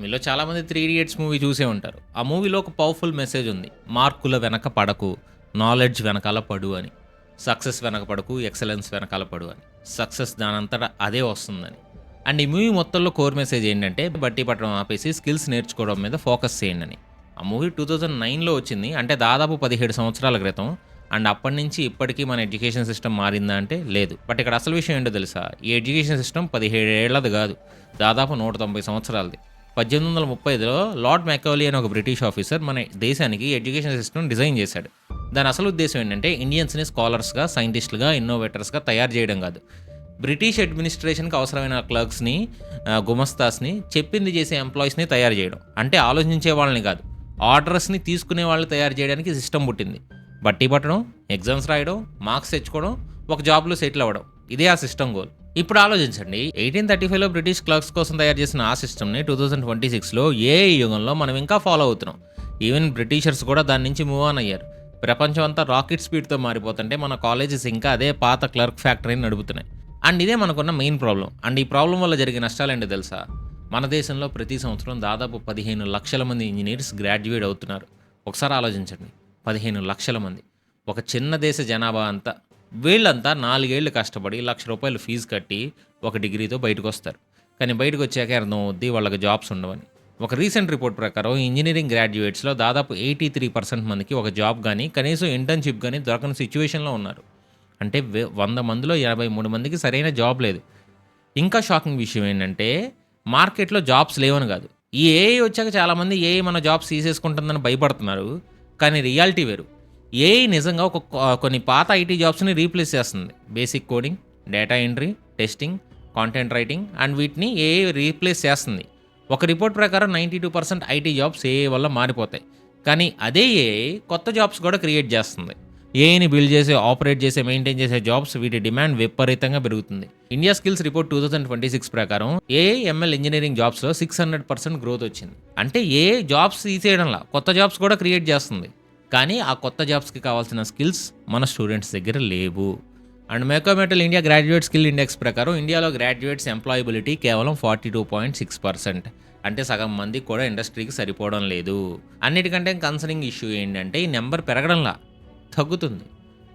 మీలో చాలామంది 'three idiots' movie చూసే ఉంటారు. ఆ మూవీలో ఒక పవర్‌ఫుల్ మెసేజ్ ఉంది. మార్కుల వెనక పడకు, నాలెడ్జ్ వెనకాల పడు అని. సక్సెస్ వెనక పడకు, ఎక్సలెన్స్ వెనకాల పడు అని. సక్సెస్ దానంతట అదే వస్తుందని. అండ్ ఈ మూవీ మొత్తంలో కోర్ మెసేజ్ ఏంటంటే బట్టి పట్టడం ఆపేసి స్కిల్స్ నేర్చుకోవడం మీద ఫోకస్ చేయండని. ఆ మూవీ 2009లో వచ్చింది. అంటే దాదాపు 17 సంవత్సరాల క్రితం. అండ్ అప్పటి నుంచి ఇప్పటికి మన ఎడ్యుకేషన్ సిస్టమ్ మారిందా అంటే లేదు. బట్ ఇక్కడ అసలు విషయం ఏంటో తెలుసా? ఈ ఎడ్యుకేషన్ సిస్టమ్ 17 ఏళ్లది కాదు. దాదాపు 190 సంవత్సరాలది. 1835లో లార్డ్ మెకాలీ అనే ఒక బ్రిటిష్ ఆఫీసర్ మన దేశానికి ఎడ్యుకేషన్ సిస్టమ్ డిజైన్ చేశాడు. దాని అసలు ఉద్దేశం ఏంటంటే ఇండియన్స్‌ని స్కాలర్స్‌గా, సైంటిస్టులుగా, ఇన్నోవేటర్స్‌గా తయారు చేయడం కాదు. బ్రిటిష్ అడ్మినిస్ట్రేషన్‌కి అవసరమైన క్లర్క్స్‌ని, గుమస్తాస్‌ని, చెప్పింది చేసే ఎంప్లాయీస్‌ని తయారు చేయడం. అంటే ఆలోచించే వాళ్ళని కాదు. ఆర్డర్స్‌ని తీసుకునే వాళ్ళని తయారు చేయడానికి సిస్టమ్ పుట్టింది. బట్టి పట్టడం, ఎగ్జామ్స్ రాయడం, మార్క్స్ తెచ్చుకోవడం, ఒక జాబ్‌లో సెటిల్ అవ్వడం. ఇదే ఆ సిస్టమ్ గోల్. ఇప్పుడు ఆలోచించండి. 1835లో బ్రిటిష్ క్లర్క్స్ కోసం తయారు చేసిన ఆ సిస్టమ్‌ని 2026లో ఏఐ యుగంలో మనం ఇంకా ఫాలో అవుతున్నాం. ఈవెన్ బ్రిటిషర్స్ కూడా దాని నుంచి మూవ్ ఆన్ అయ్యారు. ప్రపంచం అంతా రాకెట్ స్పీడ్‌తో మారిపోతుంటే మన కాలేజెస్ ఇంకా అదే పాత క్లర్క్ ఫ్యాక్టరీని నడుపుతున్నాయి. అండ్ ఇదే మనకున్న మెయిన్ ప్రాబ్లమ్. అండ్ ఈ ప్రాబ్లమ్ వల్ల జరిగే నష్టాలేంటో తెలుసా? మన దేశంలో ప్రతి సంవత్సరం దాదాపు 15 లక్షల మంది ఇంజినీర్స్ గ్రాడ్యుయేట్ అవుతున్నారు. ఒకసారి ఆలోచించండి. 15 లక్షల మంది. ఒక చిన్న దేశ జనాభా అంతా. వీళ్ళంతా 4 ఏళ్ళు కష్టపడి ₹1,00,000 ఫీజు కట్టి ఒక డిగ్రీతో బయటకొస్తారు. కానీ బయటకొచ్చాకే అర్థమవుద్ది వాళ్ళకి జాబ్స్ ఉండవని. ఒక రీసెంట్ రిపోర్ట్ ప్రకారం ఇంజినీరింగ్ గ్రాడ్యుయేట్స్‌లో దాదాపు 83% మందికి ఒక జాబ్ గానీ, కనీసం ఇంటర్న్‌షిప్ గానీ దొరకని సిట్యుయేషన్‌లో ఉన్నారు. అంటే 100 మందిలో 83 మందికి సరైన జాబ్ లేదు. ఇంకా షాకింగ్ విషయం ఏంటంటే, మార్కెట్‌లో జాబ్స్ లేవని కాదు. ఈ ఏఐ వచ్చాక చాలామంది ఏఐ మన జాబ్స్ తీసేసుకుంటుందని భయపడుతున్నారు. కానీ రియాలిటీ వేరు. ఏఐ నిజంగా కొన్ని పాత ఐటీ జాబ్స్‌ని రీప్లేస్ చేస్తుంది. Basic coding, data entry, testing, content writing and వీటిని ఏఐ రీప్లేస్ చేస్తుంది. ఒక రిపోర్ట్ ప్రకారం 92% ఐటీ జాబ్స్ ఏఐ వల్ల మారిపోతాయి. కానీ అదే ఏఐ కొత్త జాబ్స్ కూడా క్రియేట్ చేస్తుంది. ఏఐని బిల్డ్ చేసే, ఆపరేట్ చేసే, మెయింటైన్ చేసే జాబ్స్ వీటి డిమాండ్ విపరీతంగా పెరుగుతుంది. ఇండియా స్కిల్స్ రిపోర్ట్ 2026 ప్రకారం ఏఐ, ఎంఎల్ ఇంజినీరింగ్ జాబ్స్‌లో 600% గ్రోత్ వచ్చింది. అంటే ఏఐ జాబ్స్ తీసేయడంలా కొత్త జాబ్స్ కూడా క్రియేట్ చేస్తుంది. కానీ ఆ కొత్త జాబ్స్‌కి కావాల్సిన స్కిల్స్ మన స్టూడెంట్స్ దగ్గర లేవు. And Mercer Mettl India graduate skill index ప్రకారం ఇండియాలో గ్రాడ్యుయేట్స్ ఎంప్లాయబిలిటీ కేవలం 42.6%. అంటే సగం మందికి కూడా ఇండస్ట్రీకి సరిపోవడం లేదు. అన్నిటికంటే కన్సర్నింగ్ ఇష్యూ ఏంటంటే ఈ నెంబర్ పెరగడంలా తగ్గుతుంది.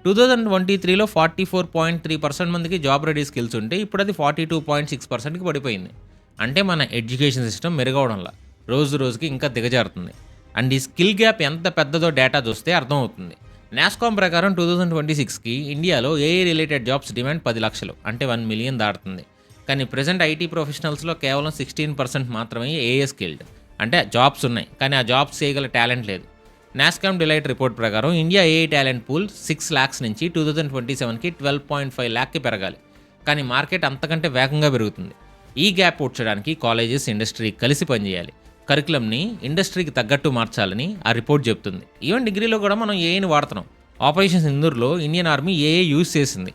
2023లో 44.3% మందికి జాబ్ రెడీ స్కిల్స్ ఉంటే ఇప్పుడు అది 42.6%కి పడిపోయింది. అంటే మన ఎడ్యుకేషన్ సిస్టమ్ మెరుగవడంలా రోజు రోజుకి ఇంకా దిగజారుతుంది. అండ్ ఈ స్కిల్ గ్యాప్ ఎంత పెద్దదో డేటా చూస్తే అర్థమవుతుంది. నాస్కామ్ ప్రకారం 2026కి ఇండియాలో ఏఐ రిలేటెడ్ జాబ్స్ డిమాండ్ 10 లక్షలు, అంటే 1 మిలియన్ దాటుతుంది. కానీ ప్రెజెంట్ ఐటీ ప్రొఫెషనల్స్లో కేవలం 16% మాత్రమే ఏఐ స్కిల్డ్. అంటే జాబ్స్ ఉన్నాయి, కానీ ఆ జాబ్స్ చేయగల టాలెంట్ లేదు. నాస్కామ్ డిలైట్ రిపోర్ట్ ప్రకారం India AI talent pool 6 lakhs నుంచి 2027కి 12.5 lakh పెరగాలి. కానీ మార్కెట్ అంతకంటే వేగంగా పెరుగుతుంది. ఈ గ్యాప్ పూడ్చడానికి కాలేజెస్, ఇండస్ట్రీ కలిసి పనిచేయాలి. కరికులంని ఇండస్ట్రీకి తగ్గట్టు మార్చాలని ఆ రిపోర్ట్ చెప్తుంది. ఈవెన్ డిగ్రీలో కూడా మనం ఏఐని వాడుతున్నాం. ఆపరేషన్ సింధూర్లో ఇండియన్ ఆర్మీ ఏఐ యూజ్ చేసింది.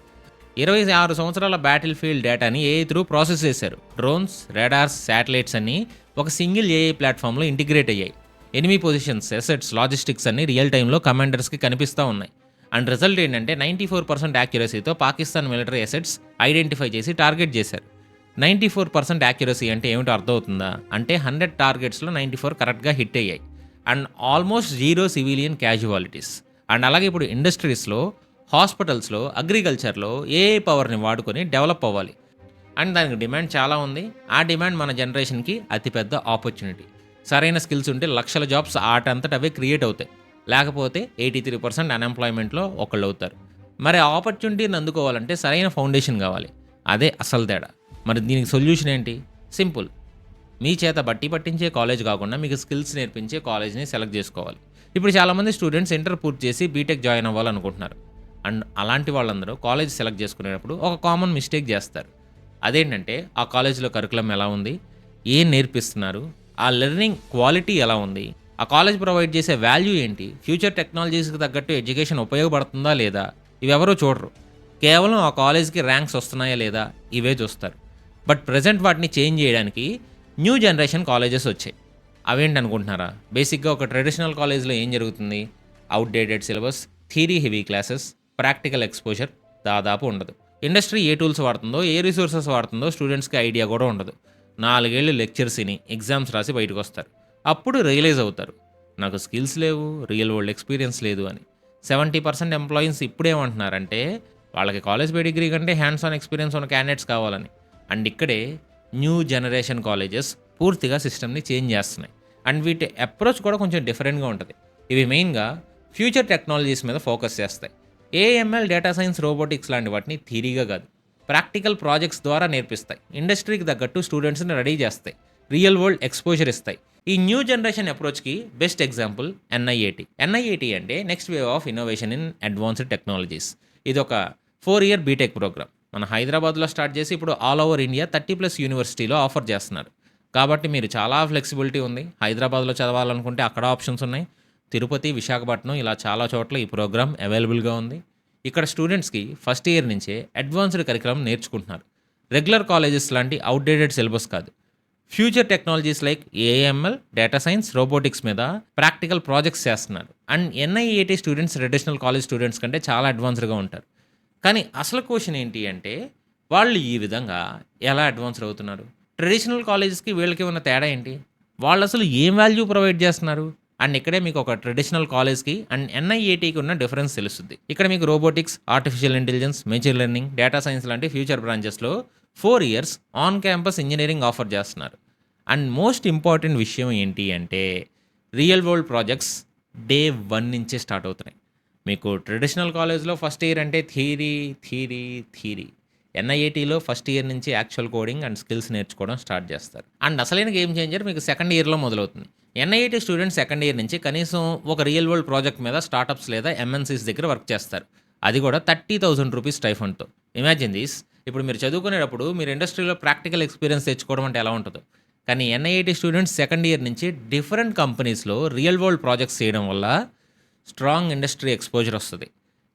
26 సంవత్సరాల బ్యాటిల్ ఫీల్డ్ డేటాని ఏఐ త్రూ ప్రాసెస్ చేశారు. డ్రోన్స్, రాడార్స్, శాటిలైట్స్ అన్నీ ఒక సింగిల్ ఏఐ ప్లాట్ఫామ్లో ఇంటిగ్రేట్ అయ్యాయి. ఎనిమీ పొజిషన్స్, అసెట్స్, లాజిస్టిక్స్ అన్ని రియల్ టైంలో కమాండర్స్కి కనిపిస్తూ ఉన్నాయి. అండ్ రిజల్ట్ ఏంటంటే 94% యాక్యురసీతో పాకిస్తాన్ మిలిటరీ అసెట్స్ ఐడెంటిఫై చేసి టార్గెట్ చేశారు. 94% యాక్యురసీ అంటే ఏమిటో అర్థమవుతుందా? అంటే 100 టార్గెట్స్లో 94 కరెక్ట్గా హిట్ అయ్యాయి. And almost zero civilian casualties. And అలాగే ఇప్పుడు ఇండస్ట్రీస్లో, హాస్పిటల్స్లో, అగ్రికల్చర్లో ఏఐ పవర్ని వాడుకొని డెవలప్ అవ్వాలి. అండ్ దానికి డిమాండ్ చాలా ఉంది. ఆ డిమాండ్ మన జనరేషన్కి అతిపెద్ద ఆపర్చునిటీ. సరైన స్కిల్స్ ఉంటే లక్షల జాబ్స్ ఆటంతట అవే క్రియేట్ అవుతాయి. లేకపోతే 83% అన్ఎంప్లాయ్మెంట్లో ఒకళ్ళు అవుతారు. మరి ఆ ఆపర్చునిటీని అందుకోవాలంటే సరైన ఫౌండేషన్ కావాలి. అదే అసలు తేడా. మరి దీనికి సొల్యూషన్ ఏంటి? సింపుల్. మీ చేత బట్టి పట్టించే కాలేజ్ కాకుండా మీకు స్కిల్స్ నేర్పించే కాలేజ్ని సెలెక్ట్ చేసుకోవాలి. ఇప్పుడు చాలామంది స్టూడెంట్స్ ఇంటర్ పూర్తి చేసి బీటెక్ జాయిన్ అవ్వాలనుకుంటున్నారు. అండ్ అలాంటి వాళ్ళందరూ కాలేజ్ సెలెక్ట్ చేసుకునేటప్పుడు ఒక కామన్ మిస్టేక్ చేస్తారు. అదేంటంటే ఆ కాలేజ్లో కరికులం ఎలా ఉంది, ఏం నేర్పిస్తున్నారు, ఆ లెర్నింగ్ క్వాలిటీ ఎలా ఉంది, ఆ కాలేజ్ ప్రొవైడ్ చేసే వాల్యూ ఏంటి, ఫ్యూచర్ టెక్నాలజీస్కి తగ్గట్టు ఎడ్యుకేషన్ ఉపయోగపడుతుందా లేదా, ఇవెవరూ చూడరు. కేవలం ఆ కాలేజ్కి ర్యాంక్స్ వస్తున్నాయా లేదా ఇవే చూస్తారు. బట్ ప్రజెంట్ వాటిని చేంజ్ చేయడానికి న్యూ జనరేషన్ కాలేజెస్ వచ్చాయి. అవేంటనుకుంటున్నారా? బేసిక్గా ఒక ట్రెడిషనల్ కాలేజ్లో ఏం జరుగుతుంది? Outdated syllabus, theory heavy classes, practical exposure దాదాపు ఉండదు. ఇండస్ట్రీ ఏ టూల్స్ వాడుతుందో, ఏ రిసోర్సెస్ వాడుతుందో స్టూడెంట్స్కి ఐడియా కూడా ఉండదు. 4 ఏళ్ళు లెక్చర్స్ విని ఎగ్జామ్స్ రాసి బయటకొస్తారు. అప్పుడు రియలైజ్ అవుతారు. నాకు స్కిల్స్ లేవు, రియల్ వరల్డ్ ఎక్స్‌పీరియన్స్ లేదు అని. 70% ఎంప్లాయీస్ ఇప్పుడేమంటున్నారంటే, వాళ్ళకి కాలేజ్ బై డిగ్రీ కంటే హ్యాండ్స్ ఆన్ ఎక్స్‌పీరియన్స్ ఉన్న క్యాండిడేట్స్ కావాలని. అండ్ ఇక్కడే న్యూ జనరేషన్ కాలేజెస్ పూర్తిగా సిస్టమ్‌ని చేంజ్ చేస్తున్నాయి. అండ్ వీటి అప్రోచ్ కూడా కొంచెం డిఫరెంట్‌గా ఉంటది. ఇవి మెయిన్‌గా ఫ్యూచర్ టెక్నాలజీస్ మీద ఫోకస్ చేస్తాయి. ఏఎంఎల్, డేటా సైన్స్, రోబోటిక్స్ లాంటి వాటిని థియరీగా కాదు, ప్రాక్టికల్ ప్రాజెక్ట్స్ ద్వారా నేర్పిస్తాయి. ఇండస్ట్రీకి తగ్గట్టు స్టూడెంట్స్‌ని రెడీ చేస్తాయి. రియల్ వరల్డ్ ఎక్స్‌పోజర్ ఇస్తాయి. ఈ న్యూ జనరేషన్ అప్రోచ్‌కి బెస్ట్ ఎగ్జాంపుల్ ఎన్ఐఏటీ. ఎన్ఐఏటీ అంటే next wave of innovation in advanced technologies. ఇదొక 4 ఇయర్ బీటెక్ ప్రోగ్రామ్. మన హైదరాబాద్‌లో స్టార్ట్ చేసి ఇప్పుడు ఆల్ ఓవర్ ఇండియా 30+ యూనివర్సిటీలో ఆఫర్ చేస్తున్నారు. కాబట్టి మీరు చాలా ఫ్లెక్సిబిలిటీ ఉంది. హైదరాబాద్‌లో చదవాలనుకుంటే అక్కడ ఆప్షన్స్ ఉన్నాయి. తిరుపతి, విశాఖపట్నం ఇలా చాలా చోట్ల ఈ ప్రోగ్రామ్ అవైలబుల్‌గా ఉంది. ఇక్కడ స్టూడెంట్స్‌కి ఫస్ట్ ఇయర్ నుంచే అడ్వాన్స్డ్ కరికులం నేర్చుకుంటున్నారు. రెగ్యులర్ కాలేజెస్ లాంటి అవుట్‌డేటెడ్ సిలబస్ కాదు. Future technologies like AML, data science, robotics మీద ప్రాక్టికల్ ప్రాజెక్ట్స్ చేస్తున్నారు. And NIAT students traditional college students కంటే చాలా అడ్వాన్స్డ్‌గా ఉంటారు. కానీ అసలు క్వెషన్ ఏంటి అంటే, వాళ్ళు ఈ విధంగా ఎలా అడ్వాన్స్డ్ అవుతున్నారు? ట్రెడిషనల్ కాలేజెస్‌కి వీళ్ళకి ఉన్న తేడా ఏంటి? వాళ్ళసలు ఏం వాల్యూ ప్రొవైడ్ చేస్తున్నారు? అండ్ ఇక్కడే మీకు ఒక ట్రెడిషనల్ కాలేజ్‌కి అండ్ ఎన్ఐఏటీకి ఉన్న డిఫరెన్స్ తెలుస్తుంది. ఇక్కడ మీకు robotics, artificial intelligence, machine learning, data science లాంటి ఫ్యూచర్ బ్రాంచెస్‌లో 4 years on campus engineering offer చేస్తున్నారు. అండ్ మోస్ట్ ఇంపార్టెంట్ విషయం ఏంటి అంటే, రియల్ వరల్డ్ ప్రాజెక్ట్స్ డే 1 నుంచే స్టార్ట్ అవుతున్నాయి. మీకు ట్రెడిషనల్ కాలేజ్‌లో ఫస్ట్ ఇయర్ అంటే థియరీ. ఎన్ఐఏటీలో ఫస్ట్ ఇయర్ నుంచి యాక్చువల్ కోడింగ్ అండ్ స్కిల్స్ నేర్చుకోవడం స్టార్ట్ చేస్తారు. అండ్ అసలైన గేమ్ చేంజర్ మీకు సెకండ్ ఇయర్‌లో మొదలవుతుంది. ఎన్ఐఏటీ స్టూడెంట్స్ సెకండ్ ఇయర్ నుంచి కనీసం ఒక రియల్ వరల్డ్ ప్రాజెక్ట్ మీద స్టార్టప్స్ లేదా ఎంఎన్‌సీస్ దగ్గర వర్క్ చేస్తారు. అది కూడా ₹30,000 స్టైఫండ్‌తో. Imagine this. ఇప్పుడు మీరు చదువుకునేటప్పుడు మీరు ఇండస్ట్రీలో ప్రాక్టికల్ ఎక్స్‌పీరియన్స్ తెచ్చుకోవడం అంటే ఎలా ఉంటదో. కానీ ఎన్ఐఏటీ స్టూడెంట్స్ సెకండ్ ఇయర్ నుంచి డిఫరెంట్ కంపెనీస్‌లో రియల్ వరల్డ్ ప్రాజెక్ట్స్ చేయడం వల్ల స్ట్రాంగ్ ఇండస్ట్రీ ఎక్స్‌పోజర్ వస్తది.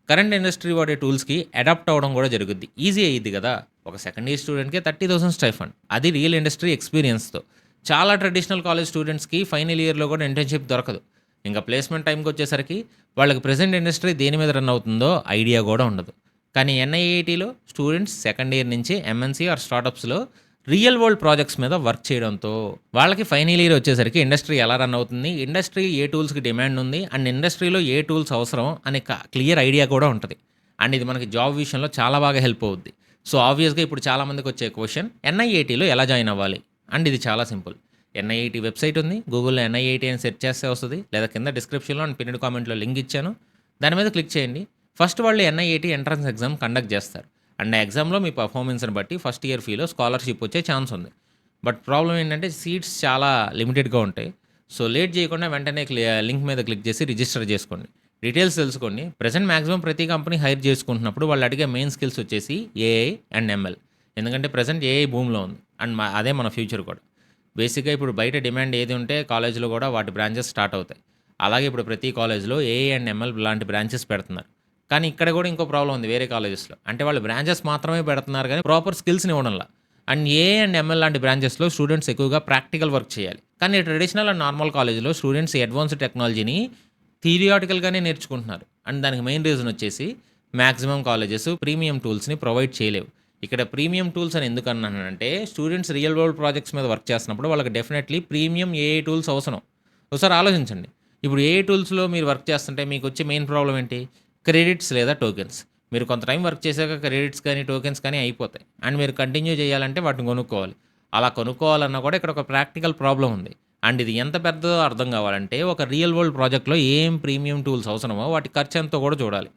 కరెంట్ ఇండస్ట్రీ వాడే టూల్స్‌కి అడాప్ట్ అవ్వడం కూడా జరుగుద్ది. ఈజీ అయ్యిద్ది కదా! ఒక సెకండ్ ఇయర్ స్టూడెంట్‌కే 30,000 స్టైఫండ్. అది రియల్ ఇండస్ట్రీ ఎక్స్‌పీరియన్స్‌తో. చాలా ట్రెడిషనల్ కాలేజ్ స్టూడెంట్స్‌కి ఫైనల్ ఇయర్‌లో కూడా ఇంటర్న్‌షిప్ దొరకదు. ఇంకా ప్లేస్‌మెంట్ టైమ్‌కొచ్చేసరికి వాళ్ళకి ప్రెజెంట్ ఇండస్ట్రీ దేని మీద రన్ అవుతుందో ఐడియా కూడా ఉండదు. కానీ ఎన్ఐఏటీలో స్టూడెంట్స్ సెకండ్ ఇయర్ నుంచి ఎంఎన్‌సీ ఆర్ స్టార్టప్స్‌లో రియల్ వరల్డ్ ప్రాజెక్ట్స్ మీద వర్క్ చేయడంతో వాళ్ళకి ఫైనల్ ఇయర్ వచ్చేసరికి ఇండస్ట్రీ ఎలా రన్ అవుతుంది, ఇండస్ట్రీ ఏ టూల్స్‌కి డిమాండ్ ఉంది అండ్ ఇండస్ట్రీలో ఏ టూల్స్ అవసరం అనే క్లియర్ ఐడియా కూడా ఉంటది. అండ్ ఇది మనకి జాబ్ విషయంలో చాలా బాగా హెల్ప్ అవుద్ది. సో ఆబ్వియస్‌గా ఇప్పుడు చాలా మందికి వచ్చే క్వెషన్, ఎన్ఐఏటీలో ఎలా జాయిన్ అవ్వాలి? అండ్ ఇది చాలా సింపుల్. ఎన్ఐఏటీ వెబ్‌సైట్ ఉంది. గూగుల్‌లో ఎన్ఐఏటీ అని సెర్చ్ చేస్తే వస్తది. లేదా కింద డిస్క్రిప్షన్‌లో అండ్ పిన్‌డ్ కామెంట్‌లో లింక్ ఇచ్చాను. దాని మీద క్లిక్ చేయండి. ఫస్ట్ వాళ్ళు ఎన్ఐఏటీ ఎంట్రన్స్ ఎగ్జామ్ కండక్ట్ చేస్తారు. అండ్ ఆ ఎగ్జామ్‌లో మీ పర్ఫార్మెన్స్‌ని బట్టి ఫస్ట్ ఇయర్ ఫీలో స్కాలర్‌షిప్ వచ్చే ఛాన్స్ ఉంది. బట్ ప్రాబ్లమ్ ఏంటంటే సీట్స్ చాలా లిమిటెడ్‌గా ఉంటాయి. సో లేట్ చేయకుండా వెంటనే లింక్ మీద క్లిక్ చేసి రిజిస్టర్ చేసుకోండి. డీటెయిల్స్ తెలుసుకోండి. ప్రెజెంట్ మాక్సిమం ప్రతి కంపెనీ హైర్ చేసుకుంటున్నప్పుడు వాళ్ళు అడిగే మెయిన్ స్కిల్స్ వచ్చేసి ఏఐ అండ్ ఎంఎల్. ఎందుకంటే ప్రెజెంట్ ఏఐ భూమిలో ఉంది. అండ్ అదే మన ఫ్యూచర్ కూడా. బేసిక్‌గా ఇప్పుడు బయట డిమాండ్ ఏది ఉంటే కాలేజ్‌లో కూడా వాటి బ్రాంచెస్ స్టార్ట్ అవుతాయి. అలాగే ఇప్పుడు ప్రతి కాలేజ్‌లో ఏఐ అండ్ ఎంఎల్ లాంటి బ్రాంచెస్ పెడుతున్నారు. కానీ ఇక్కడ కూడా ఇంకో ప్రాబ్లమ్ ఉంది వేరే కాలేజెస్‌లో. అంటే వాళ్ళు బ్రాంచెస్ మాత్రమే పెడుతున్నారు గానీ ప్రాపర్ స్కిల్స్‌ని ఇవ్వడంలా. అండ్ ఏఐ అండ్ ఎంఎల్ లాంటి బ్రాంచెస్‌లో స్టూడెంట్స్ ఎక్కువగా ప్రాక్టికల్ వర్క్ చేయాలి. కానీ ట్రెడిషనల్ అండ్ నార్మల్ కాలేజ్‌లో స్టూడెంట్స్ ఈ అడ్వాన్స్డ్ టెక్నాలజీని థియరిటికల్‌గానే నేర్చుకుంటున్నారు. అండ్ దానికి మెయిన్ రీజన్ వచ్చేసి మాక్సిమం కాలేజెస్ ప్రీమియం టూల్స్‌ని ప్రొవైడ్ చేయలేవు. ఇక్కడ ప్రీమియం టూల్స్ అని ఎందుకు అన్నానంటే స్టూడెంట్స్ రియల్ వరల్డ్ ప్రాజెక్ట్స్ మీద వర్క్ చేస్తున్నప్పుడు వాళ్ళకి డెఫినెట్లీ ప్రీమియం ఏఐ టూల్స్ అవసరం. ఒకసారి ఆలోచించండి. ఇప్పుడు ఏఐ టూల్స్‌లో మీరు వర్క్ చేస్తుంటే మీకు వచ్చే మెయిన్ ప్రాబ్లమ్ ఏంటి? క్రెడిట్స్ లేదా టోకెన్స్. మీరు కొంత టైం వర్క్ చేశాక క్రెడిట్స్ కానీ, టోకెన్స్ కానీ అయిపోతాయి. అండ్ మీరు కంటిన్యూ చేయాలంటే వాటిని కొనుక్కోవాలి. అలా కొనుక్కోవాలన్నా కూడా ఇక్కడ ఒక ప్రాక్టికల్ ప్రాబ్లమ్ ఉంది. అండ్ ఇది ఎంత పెద్దదో అర్థం కావాలంటే ఒక రియల్ వరల్డ్ ప్రాజెక్ట్‌లో ఏం ప్రీమియం టూల్స్ అవసరమో వాటి ఖర్చు ఎంతో కూడా చూడాలి.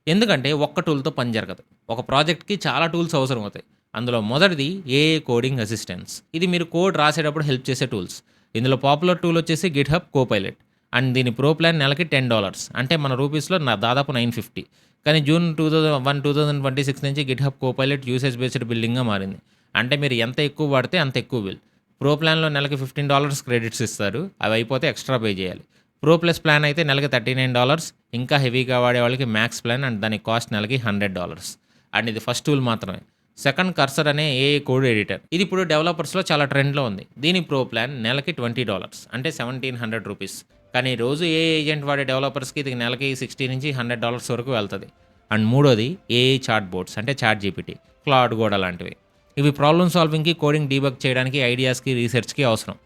ఎందుకంటే ఒక్క టూల్‌తో పని జరగదు. ఒక ప్రాజెక్ట్‌కి చాలా టూల్స్ అవసరం అవుతాయి. అందులో మొదటిది ఏఐ కోడింగ్ అసిస్టెన్స్. ఇది మీరు కోడ్ రాసేటప్పుడు హెల్ప్ చేసే టూల్స్. ఇందులో పాపులర్ టూల్ వచ్చేసి గిట్‌హబ్ కోపైలట్. అండ్ దీని ప్రో ప్లాన్ నెలకి $10. అంటే మన రూపీస్‌లో దాదాపు 950. కానీ జూన్ 2026 నుంచి గిట్‌హబ్ కోపైలట్ యూసేజ్ బేస్డ్ బిల్లింగ్‌గా మారింది. అంటే మీరు ఎంత ఎక్కువ వాడితే అంత ఎక్కువ బిల్. ప్రో ప్లాన్‌లో నెలకి $15 క్రెడిట్స్ ఇస్తారు. అవి అయిపోతే ఎక్స్ట్రా పే చేయాలి. ప్రో ప్లస్ ప్లాన్ అయితే నెలకి $39. ఇంకా హెవీగా వాడే వాళ్ళకి మ్యాక్స్ ప్లాన్ అండ్ దాని కాస్ట్ నెలకి $100. అండ్ ఇది ఫస్ట్ టూల్ మాత్రమే. సెకండ్ కర్సర్ అనే ఏఐ కోడ్ ఎడిటర్. ఇది ఇప్పుడు డెవలపర్స్‌లో చాలా ట్రెండ్‌లో ఉంది. దీని ప్రో ప్లాన్ నెలకి $20 అంటే $1,700. కానీ రోజు ఏఐ ఏజెంట్ వాడే డెవలపర్స్‌కి ఇది నెలకి $60 నుంచి $100 వరకు వెళ్తది. అండ్ మూడోది ఏఐ చాట్ బోట్స్ అంటే చాట్ జీపీటీ, క్లాడ్ గోడ లాంటివి. ఇవి ప్రాబ్లమ్ సాల్వింగ్‌కి, కోడింగ్ డీబగ్ చేయడానికి, ఐడియాస్‌కి, రీసెర్చ్‌కి అవసరం.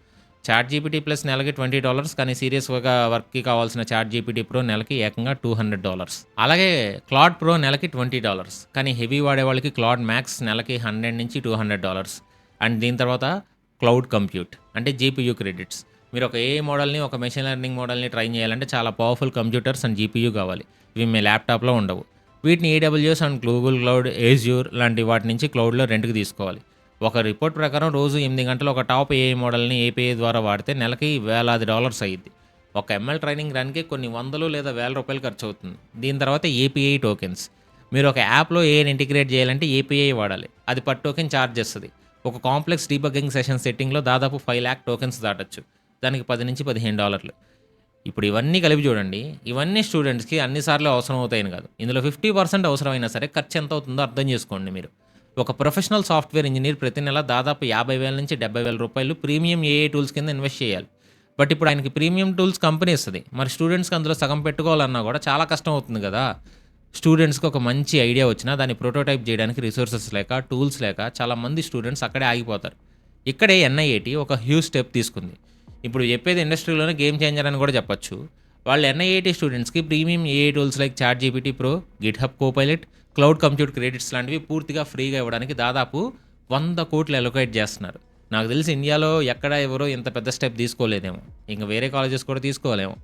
చాట్ జీపీటీ ప్లస్ నెలకి $20 కానీ సీరియస్‌గా వర్క్‌కి కావాల్సిన చాట్ జీపీటీ ప్రో నెలకి ఏకంగా $200. అలాగే క్లాడ్ ప్రో నెలకి $20 కానీ హెవీ వాడేవాళ్ళకి క్లాడ్ మ్యాక్స్ నెలకి $100-200 అండ్ దీని తర్వాత క్లౌడ్ కంప్యూట్ అంటే జీపీయూ క్రెడిట్స్. మీరు ఒక ఏఐ మోడల్‌ని, ఒక మెషిన్ లెర్నింగ్ మోడల్‌ని ట్రైన్ చేయాలంటే చాలా పవర్‌ఫుల్ కంప్యూటర్స్ అండ్ జీపీయూ కావాలి. ఇవి మీ ల్యాప్‌టాప్‌లో ఉండవు. వీటిని ఏడబ్ల్యూఎస్ అండ్ గూగుల్ క్లౌడ్, ఏజ్యూర్ లాంటి వాటి నుంచి క్లౌడ్‌లో రెంట్‌కి తీసుకోవాలి. ఒక రిపోర్ట్ ప్రకారం రోజు 8 గంటలు ఒక టాప్ ఏఐ మోడల్‌ని ఏపీఐ ద్వారా వాడితే నెలకి వేలాది డాలర్స్ అయ్యిద్ది. ఒక ఎంఎల్ ట్రైనింగ్ రన్‌కి కొన్ని వందలు లేదా వేల రూపాయలు ఖర్చవుతుంది. దీని తర్వాత ఏపీఐ టోకెన్స్. మీరు ఒక యాప్‌లో ఏఐని ఇంటిగ్రేట్ చేయాలంటే ఏపీఐ వాడాలి. అది పర్ టోకెన్ ఛార్జ్ చేస్తది. ఒక కాంప్లెక్స్ డీబగ్గింగ్ సెషన్ సెట్టింగ్‌లో దాదాపు 5,00,000 టోకెన్స్ దాటొచ్చు. దానికి $10-15. ఇప్పుడు ఇవన్నీ కలిపి చూడండి. ఇవన్నీ స్టూడెంట్స్‌కి అన్ని సార్లు అవసరం అవుతాయని కాదు. ఇందులో 50% అవసరమైనా సరే ఖర్చు ఎంత అవుతుందో అర్థం చేసుకోండి మీరు. ఒక ప్రొఫెషనల్ సాఫ్ట్‌వేర్ ఇంజినీర్ ప్రతి నెల దాదాపు $50,000-70,000 ప్రీమియం ఏఐ టూల్స్ కింద ఇన్వెస్ట్ చేయాలి. బట్ ఇప్పుడు ఆయనకి ప్రీమియం టూల్స్ కంపెనీ ఇస్తది. మరి స్టూడెంట్స్‌కి అందులో సగం పెట్టుకోవాలన్నా కూడా చాలా కష్టం అవుతుంది కదా! స్టూడెంట్స్‌కి ఒక మంచి ఐడియా వచ్చినా దాన్ని ప్రోటోటైప్ చేయడానికి రిసోర్సెస్ లేక, టూల్స్ లేక చాలా మంది స్టూడెంట్స్ అక్కడే ఆగిపోతారు. ఇక్కడే ఎన్ఐఏటీ ఒక హ్యూజ్ స్టెప్ తీసుకుంది. ఇప్పుడు చెప్పేది ఇండస్ట్రీలోనే గేమ్ చేంజర్ అని కూడా చెప్పొచ్చు. వాళ్ళు ఎన్ఐఏటీ స్టూడెంట్స్‌కి premium AI tools like ChatGPT pro, GitHub Copilot, cloud compute credits లాంటివి పూర్తిగా ఫ్రీగా ఇవ్వడానికి దాదాపు 100 కోట్లు అలొకేట్ చేస్తున్నారు. నాకు తెలిసి ఇండియాలో ఎక్కడ ఎవరో ఇంత పెద్ద స్టెప్ తీసుకోలేదేమో. ఇంక వేరే కాలేజెస్ కూడా తీసుకోలేమో.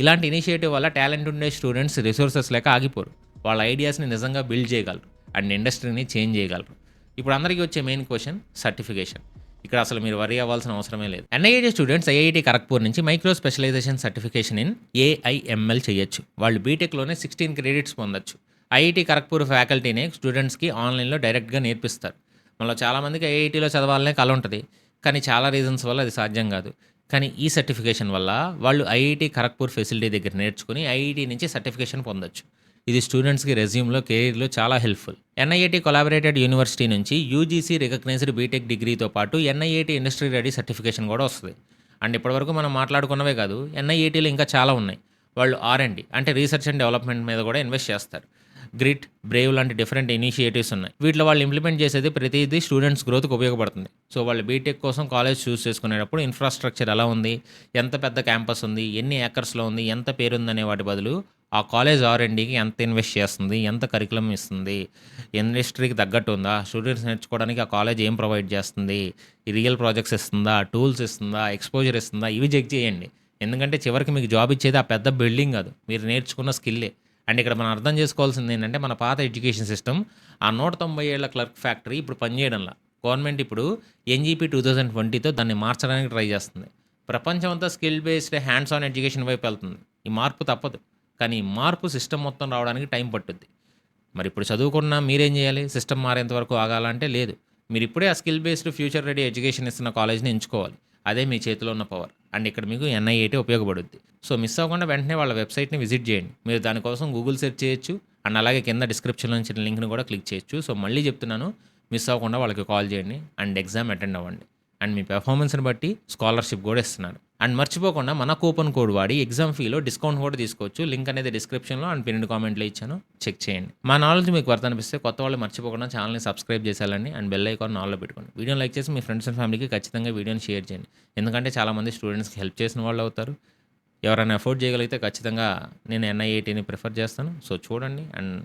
ఇలాంటి ఇనిషియేటివ్ వల్ల టాలెంట్ ఉండే స్టూడెంట్స్ రిసోర్సెస్ లేక ఆగిపోరు. వాళ్ళ ఐడియాస్‌ని నిజంగా బిల్డ్ చేయగలరు. అండ్ ఇండస్ట్రీని చేంజ్ చేయగలరు. ఇప్పుడు అందరికీ వచ్చే మెయిన్ క్వెషన్ సర్టిఫికేషన్. ఇక్కడ అసలు మీరు వరీ అవ్వాల్సిన అవసరమే లేదు. ఎన్ఐఏటీ స్టూడెంట్స్ ఐఐటీ ఖరగ్పూర్ నుంచి micro specialisation certification in AIML చేయొచ్చు. వాళ్ళు బీటెక్‌లోనే 16 క్రెడిట్స్ పొందొచ్చు. ఐఐటీ ఖరగ్పూర్ ఫ్యాకల్టీనే స్టూడెంట్స్‌కి ఆన్‌లైన్‌లో డైరెక్ట్‌గా నేర్పిస్తారు. మనలో చాలామందికి ఐఐటీలో చదవాలనే కల ఉంటది. కానీ చాలా రీజన్స్ వల్ల అది సాధ్యం కాదు. కానీ ఈ సర్టిఫికేషన్ వల్ల వాళ్ళు ఐఐటీ ఖరగ్పూర్ ఫెసిలిటీ దగ్గర నేర్చుకుని ఐఐటీ నుంచి సర్టిఫికేషన్ పొందొచ్చు. ఇది స్టూడెంట్స్‌కి రెజ్యూమ్‌లో, కెరీర్‌లో చాలా హెల్ప్‌ఫుల్. ఎన్ఐఏటీ కొలాబరేటెడ్ యూనివర్సిటీ నుంచి యూజీసీ రికగ్నైజ్డ్ బీటెక్ డిగ్రీతో పాటు ఎన్ఐఏటీ ఇండస్ట్రీ రెడీ సర్టిఫికేషన్ కూడా వస్తది. అండ్ ఇప్పటివరకు మనం మాట్లాడుకున్నవే కాదు, ఎన్ఐఏటీలో ఇంకా చాలా ఉన్నాయి. వాళ్ళు ఆర్&డి అంటే రీసెర్చ్ అండ్ డెవలప్మెంట్ మీద కూడా ఇన్వెస్ట్ చేస్తారు. గ్రిట్, బ్రేవ్ లాంటి డిఫరెంట్ ఇనిషియేటివ్స్ ఉన్నాయి. వీటిలో వాళ్ళు ఇంప్లిమెంట్ చేసేది ప్రతిదీ స్టూడెంట్స్ గ్రోత్‌కి ఉపయోగపడుతుంది. సో వాళ్ళు బీటెక్ కోసం కాలేజ్ చూస్ చేసుకునేటప్పుడు ఇన్‌ఫ్రాస్ట్రక్చర్ ఎలా ఉంది, ఎంత పెద్ద క్యాంపస్ ఉంది, ఎన్ని ఏకర్స్‌లో ఉంది, ఎంత పేరుందనే వాటి బదులు ఆ కాలేజ్ ఆర్&డీకి ఎంత ఇన్వెస్ట్ చేస్తుంది, ఎంత కరికులం ఇస్తుంది, ఇండస్ట్రీకి తగ్గట్టు ఉందా, స్టూడెంట్స్ నేర్చుకోవడానికి ఆ కాలేజ్ ఏం ప్రొవైడ్ చేస్తుంది, ఈ రియల్ ప్రాజెక్ట్స్ ఇస్తుందా, టూల్స్ ఇస్తుందా, ఎక్స్‌పోజర్ ఇస్తుందా, ఇవి చెక్ చేయండి. ఎందుకంటే చివరికి మీకు జాబ్ ఇచ్చేది ఆ పెద్ద బిల్డింగ్ కాదు, మీరు నేర్చుకున్న స్కిల్లే. అండ్ ఇక్కడ మనం అర్థం చేసుకోవాల్సింది ఏంటంటే మన పాత ఎడ్యుకేషన్ సిస్టమ్ ఆ 190 ఏళ్ల క్లర్క్ ఫ్యాక్టరీ ఇప్పుడు పనిచేయడంలా. గవర్నమెంట్ ఇప్పుడు ఎన్‌జీపీ 2020తో దాన్ని మార్చడానికి ట్రై చేస్తుంది. ప్రపంచం అంతా skill based hands on education వైపు వెళ్తుంది. ఈ మార్పు తప్పదు. కానీ ఈ మార్పు సిస్టమ్ మొత్తం రావడానికి టైం పట్టుద్ది. మరి ఇప్పుడు చదువుకున్న మీరేం చేయాలి? సిస్టమ్ మారేంత వరకు ఆగాలంటే లేదు. మీరు ఇప్పుడే ఆ skill based future ready education ఇస్తున్న కాలేజ్‌ని ఎంచుకోవాలి. అదే మీ చేతిలో ఉన్న పవర్. అండ్ ఇక్కడ మీకు ఎన్ఐఏటీ ఉపయోగపడుద్ది. సో మిస్ అవ్వకుండా వెంటనే వాళ్ళ వెబ్‌సైట్‌ని విజిట్ చేయండి. మీరు దానికోసం గూగుల్ సెర్చ్ చేయొచ్చు. అండ్ అలాగే కింద డిస్క్రిప్షన్‌లో ఇచ్చిన లింక్‌ని కూడా క్లిక్ చేయొచ్చు. సో మళ్ళీ చెప్తున్నాను, మిస్ అవ్వకుండా వాళ్ళకి కాల్ చేయండి అండ్ ఎగ్జామ్ అటెండ్ అవ్వండి. అండ్ మీ పెర్ఫార్మెన్స్‌ని బట్టి స్కాలర్‌షిప్ కూడా ఇస్తున్నారు. అండ్ మర్చిపోకుండా మన కూపన్ కోడ్ వాడి ఎగ్జామ్ ఫీలో డిస్కౌంట్ కూడా తీసుకోవచ్చు. లింక్ అనేది డిస్క్రిప్షన్‌లో అండ్ పిన్‌డ్ కామెంట్‌లో ఇచ్చాను. చెక్ చేయండి. మా నాలెడ్జ్ మీకు వర్త్ అనిపిస్తే కొత్త వాళ్ళు మర్చిపోకుండా ఛానల్‌ని సబ్స్క్రైబ్ చేసేయాలండి అండ్ బెల్ ఐకాన్ ఆన్‌లో పెట్టుకోండి. వీడియోని లైక్ చేసి మీ ఫ్రెండ్స్ అండ్ ఫ్యామిలీకి ఖచ్చితంగా వీడియోని షేర్ చేయండి. ఎందుకంటే చాలామంది స్టూడెంట్స్‌కి హెల్ప్ చేసిన వాళ్ళు అవుతారు. ఎవరైనా అఫోర్డ్ చేయగలిగితే ఖచ్చితంగా నేను ఎన్ఐఏటీని ప్రిఫర్ చేస్తాను. సో చూడండి అండ్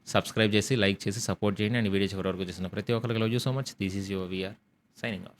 సబ్స్క్రైబ్ చేసి, లైక్ చేసి సపోర్ట్ చేయండి. అండ్ వీడియో చివరి వరకు చూసిన ప్రతి ఒక్కరికి love you so much. This is your VR signing of.